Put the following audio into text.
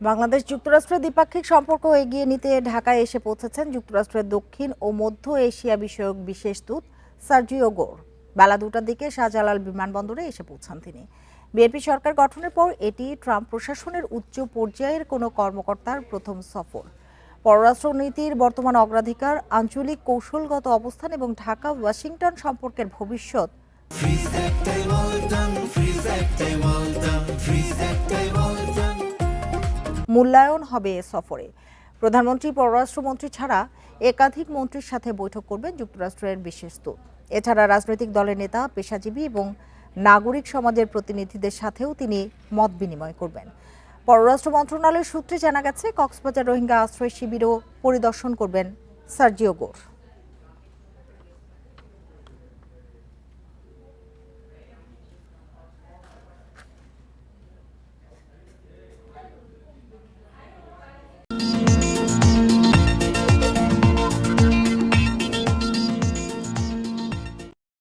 বাংলাদেশ যুক্তরাষ্ট্রের দ্বিপাক্ষিক সম্পর্ক এগিয়ে নিতে ঢাকায় এসে পৌঁছেছেন যুক্তরাষ্ট্রের দক্ষিণ ও মধ্য এশিয়া বিষয়ক বিশেষ দূত সার্জিও গোর। বেলা 2টার দিকে শাহজালাল বিমানবন্দরে এসে পৌঁছান তিনি। বিএনপি সরকার গঠনের পর এটি ট্রাম্প প্রশাসনের উচ্চ পর্যায়ের কোনো কর্মকর্তার প্রথম সফর। পররাষ্ট্রনীতির বর্তমান অগ্রাধিকার, আঞ্চলিক কৌশলগত অবস্থান এবং ঢাকা ওয়াশিংটন সম্পর্কের ভবিষ্যৎ মূল্যায়ন হবে এ সফরে। প্রধানমন্ত্রী, পররাষ্ট্রমন্ত্রী ছাড়া একাধিক মন্ত্রীর সাথে বৈঠক করবেন যুক্তরাষ্ট্রের বিশেষ দূত। এছাড়া রাজনৈতিক দলের নেতা, পেশাজীবী এবং নাগরিক সমাজের প্রতিনিধিদের সাথেও তিনি মত বিনিময় করবেন। পররাষ্ট্র মন্ত্রণালয়ের সূত্রে জানা গেছে, কক্সবাজার রোহিঙ্গা আশ্রয় শিবিরও পরিদর্শন করবেন সার্জিও গোর।